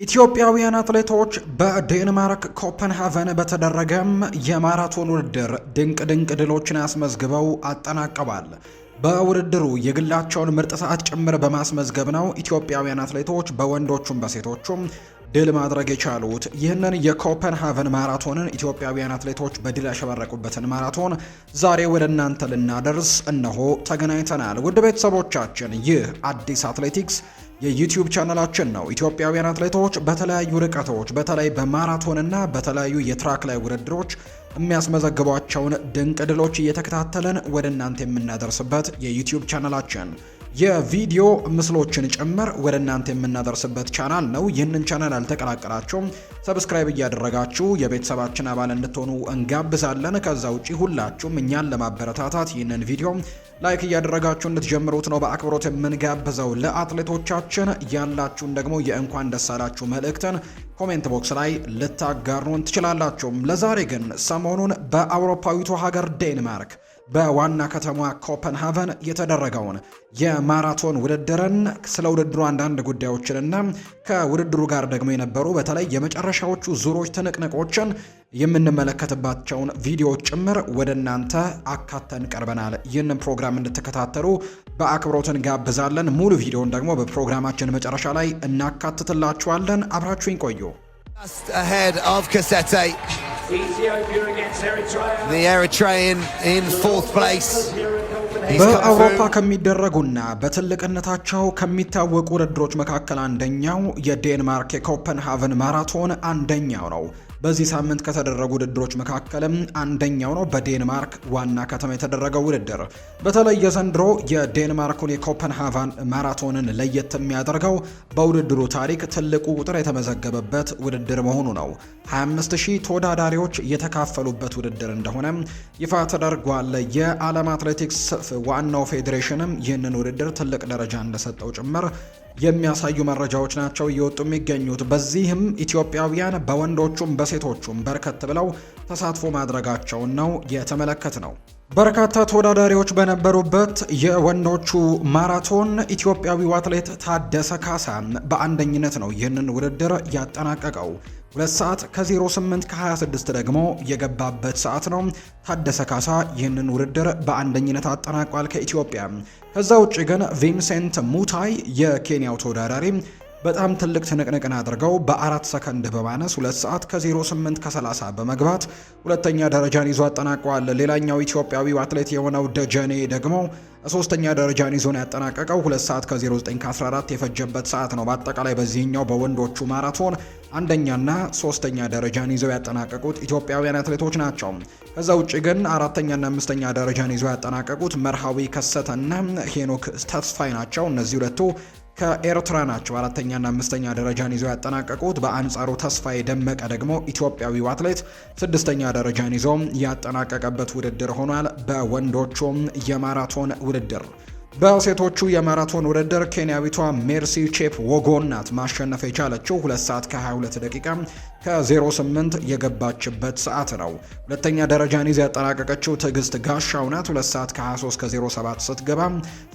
ኢትዮጵያውያን አትሌቶች በዴንማርክ ኮፐንሃቨን በተደረገም የማራቶን ውድድር ድንቅ ድሎችን አስመዝግበው አጠናቀዋል። በውድድሩ የግላቸውን ምርጥ ሰዓት ጭምር በማስመዝገብ ነው ኢትዮጵያውያን አትሌቶች በወንዶቹም በሴቶቹም ድል ማድረግ የቻሉት። ይህንን የኮፐንሃቨን ማራቶንን ኢትዮጵያውያን አትሌቶች በድል ያሸበረቁበትን ማራቶን ዛሬ ወደ እናንተ ልናደርስ እነሆ ተገናኝተናል። ውድ ቤተሰቦቻችን፣ ይህ አዲስ አትሌቲክስ የዩቲዩብ ቻናላችን ነው። ኢትዮጵያውያን አትሌቶች በተለያዩ ርቀቶች በተለይ በማራቶንና በተለያዩ የትራክ ላይ ውድድሮች የሚያስመዘግቧቸውን ድንቅ ድሎች እየተከታተለን ወደ እናንተ የምናደርስበት የዩቲዩብ ቻናላችን የቪዲዮ ምስሎችን ጭምር ወደ እናንተ የምናደርስበት ቻናል ነው። ይህንን ቻናል አልተቀላቀላችሁም፣ ሰብስክራይብ እያደረጋችሁ የቤተሰባችን አባል እንድትሆኑ እንጋብዛለን። ከዛ ውጪ ሁላችሁም እኛን ለማበረታታት ይህንን ቪዲዮ ላይክ እያደረጋችሁ እንድትጀምሩት ነው በአክብሮት የምንጋብዘው። ለአትሌቶቻችን ያላችሁን ደግሞ የእንኳን ደስ አላችሁ መልእክትን ኮሜንት ቦክስ ላይ ልታጋሩን ትችላላችሁ። ለዛሬ ግን ሰሞኑን በአውሮፓዊቱ ሀገር ዴንማርክ በዋና ከተማዋ ኮፐንሃቨን የተደረገውን የማራቶን ውድድርን ስለ ውድድሩ አንዳንድ ጉዳዮችንና ከውድድሩ ጋር ደግሞ የነበሩ በተለይ የመጨረሻዎቹ ዙሮች ትንቅንቆችን የምንመለከትባቸውን ቪዲዮዎች ጭምር ወደ እናንተ አካተን ቀርበናል። ይህንን ፕሮግራም እንድትከታተሉ በአክብሮት እንጋብዛለን። ሙሉ ቪዲዮን ደግሞ በፕሮግራማችን መጨረሻ ላይ እናካትትላችኋለን። አብራችሁኝ ቆዩ። Just ahead of Kasete. The Eritrean in fourth place. በአውሮፓ ከሚደረጉና በትልቅነታቸው ከሚታወቁ ውድድሮች መካከል አንደኛው የዴንማርክ የኮፐንሃቨን ማራቶን አንደኛው ነው። በዚህ ሳምንት ከተደረጉ ውድድሮች መካከልም አንደኛው ነው። በዴንማርክ ዋና ከተማ የተደረገው ውድድር በተለይ የዘንድሮ የዴንማርኩን የኮፐንሃቨን ማራቶንን ለየት የሚያደርገው በውድድሩ ታሪክ ትልቁ ቁጥር የተመዘገበበት ውድድር መሆኑ ነው። 25000 ተወዳዳሪዎች የተካፈሉበት ውድድር እንደሆነ ይፋ ተደርጓል። የዓለም አትሌቲክስ ዋናው ፌዴሬሽንም ይህንን ውድድር ትልቅ ደረጃ እንደሰጠው ጭምር የሚያሳዩ መረጃዎች ናቸው እየወጡ የሚገኙት። በዚህም ኢትዮጵያውያን በወንዶቹም በሴቶቹም በርከት ብለው ተሳትፎ ማድረጋቸውን ነው የተመለከት ነው። በርካታ ተወዳዳሪዎች በነበሩበት የወንዶቹ ማራቶን ኢትዮጵያዊው አትሌት ታደሰ ካሳ በአንደኝነት ነው ይህንን ውድድር ያጠናቀቀው። 2 ሰዓት ከ08 ከ26 ደግሞ የገባበት ሰዓት ነው። ታደሰ ካሳ ይህንን ውድድር በአንደኝነት አጠናቋል ከኢትዮጵያ። ከዛ ውጭ ግን ቪንሴንት ሙታይ የኬንያው ተወዳዳሪ በጣም ትልቅ ትንቅንቅን አድርገው በ4 ሰከንድ በማነስ 2 ሰዓት ከ08 ከ30 በመግባት ሁለተኛ ደረጃን ይዞ አጠናቋል። ሌላኛው ኢትዮጵያዊው አትሌት የሆነው ደጀኔ ደግሞ ሶስተኛ ደረጃን ይዞ ነው ያጠናቀቀው። 2 ሰዓት ከ09 ከ14 የፈጀበት ሰዓት ነው። በአጠቃላይ በዚህኛው በወንዶቹ ማራቶን አንደኛና ሶስተኛ ደረጃን ይዘው ያጠናቀቁት ኢትዮጵያውያን አትሌቶች ናቸው። ከዛ ውጭ ግን አራተኛና አምስተኛ ደረጃን ይዘው ያጠናቀቁት መርሃዊ ከሰተና ሄኖክ ተስፋይ ናቸው። እነዚህ ሁለቱ ከኤርትራ ናቸው። አራተኛና አምስተኛ ደረጃን ይዘው ያጠናቀቁት። በአንጻሩ ተስፋዬ ደመቀ ደግሞ ኢትዮጵያዊው አትሌት ስድስተኛ ደረጃን ይዞ ያጠናቀቀበት ውድድር ሆኗል። በወንዶቹም የማራቶን ውድድር በሴቶቹ የማራቶን ውድድር ኬንያዊቷ ሜርሲ ቼፕ ወጎን ናት ማሸነፍ የቻለችው 2 ሰዓት ከ22 ደቂቃ ከ08 የገባችበት ሰዓት ነው። ሁለተኛ ደረጃን ይዛ ያጠናቀቀችው ትዕግስት ጋሻው ናት 2 ሰዓት ከ23 ከ07 ስትገባ፣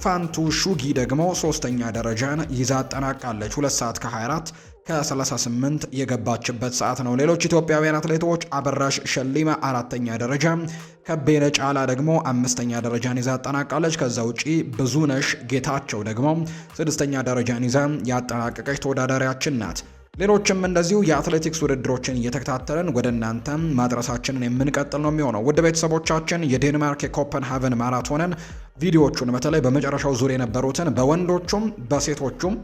ፋንቱ ሹጊ ደግሞ ሶስተኛ ደረጃን ይዛ አጠናቃለች 2 ሰዓት ከ24 ከ38 የገባችበት ሰዓት ነው። ሌሎች ኢትዮጵያውያን አትሌቶች አበራሽ ሸሊማ አራተኛ ደረጃ፣ ከቤነ ጫላ ደግሞ አምስተኛ ደረጃን ይዛ አጠናቃለች። ከዛ ውጪ ብዙነሽ ጌታቸው ደግሞ ስድስተኛ ደረጃን ይዛ ያጠናቀቀች ተወዳዳሪያችን ናት። ሌሎችም እንደዚሁ የአትሌቲክስ ውድድሮችን እየተከታተልን ወደ እናንተ ማድረሳችንን የምንቀጥል ነው የሚሆነው። ውድ ቤተሰቦቻችን የዴንማርክ የኮፐንሃቨን ማራቶንን ቪዲዮዎቹን በተለይ በመጨረሻው ዙር የነበሩትን በወንዶቹም በሴቶቹም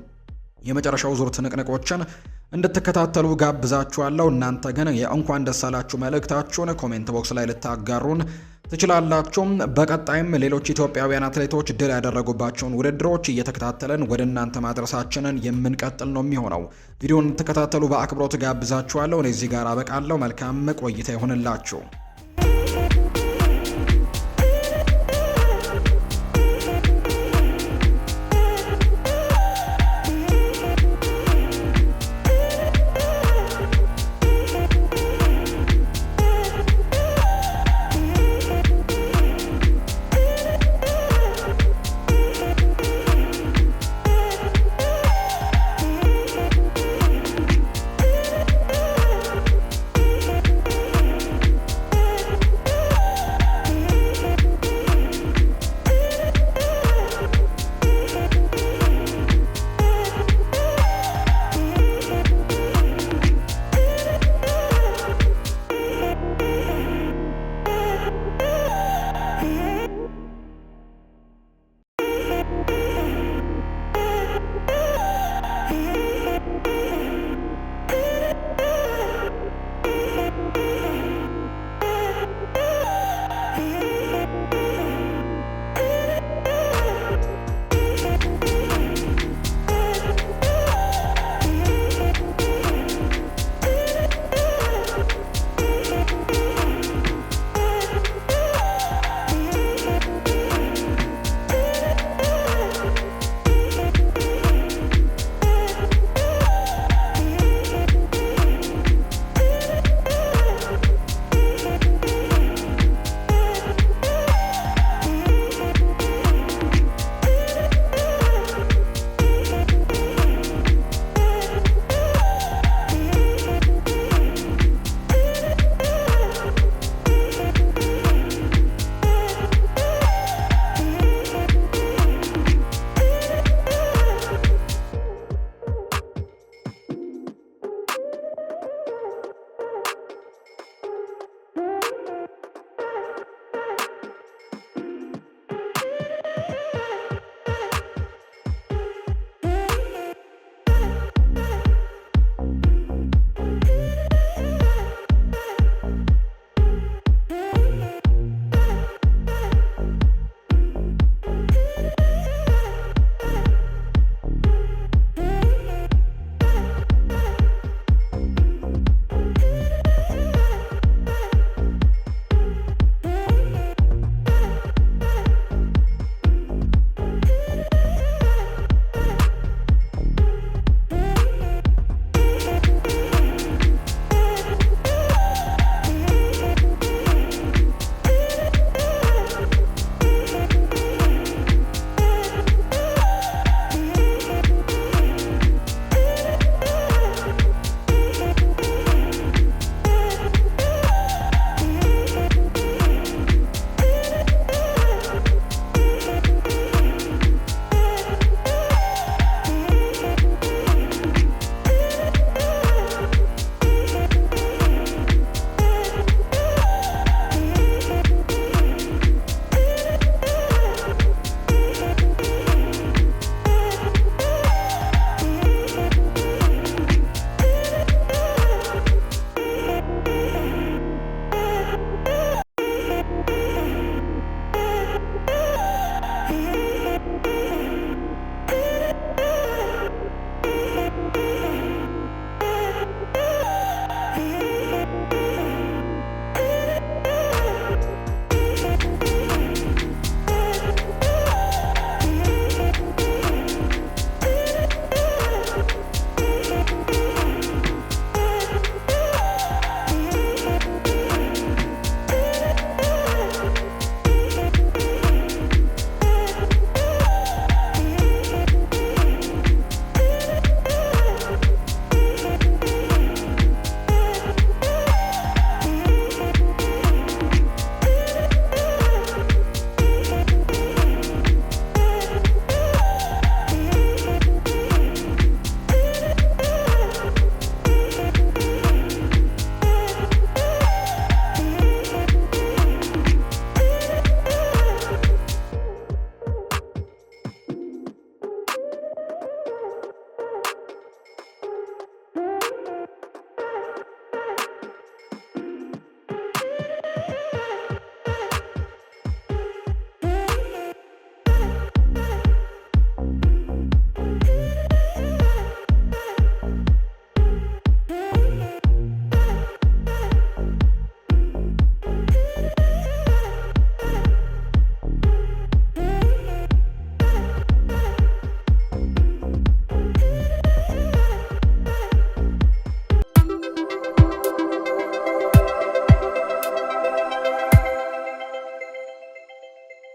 የመጨረሻው ዙር ትንቅንቆችን እንድትከታተሉ ጋብዛችኋለሁ። እናንተ ግን የእንኳን ደስ አላችሁ መልእክታችሁን ኮሜንት ቦክስ ላይ ልታጋሩን ትችላላችሁ። በቀጣይም ሌሎች ኢትዮጵያውያን አትሌቶች ድል ያደረጉባቸውን ውድድሮች እየተከታተለን ወደ እናንተ ማድረሳችንን የምንቀጥል ነው የሚሆነው። ቪዲዮን እንድትከታተሉ በአክብሮት ጋብዛችኋለሁ። እኔ እዚህ ጋር አበቃለሁ። መልካም ቆይታ ይሆንላችሁ።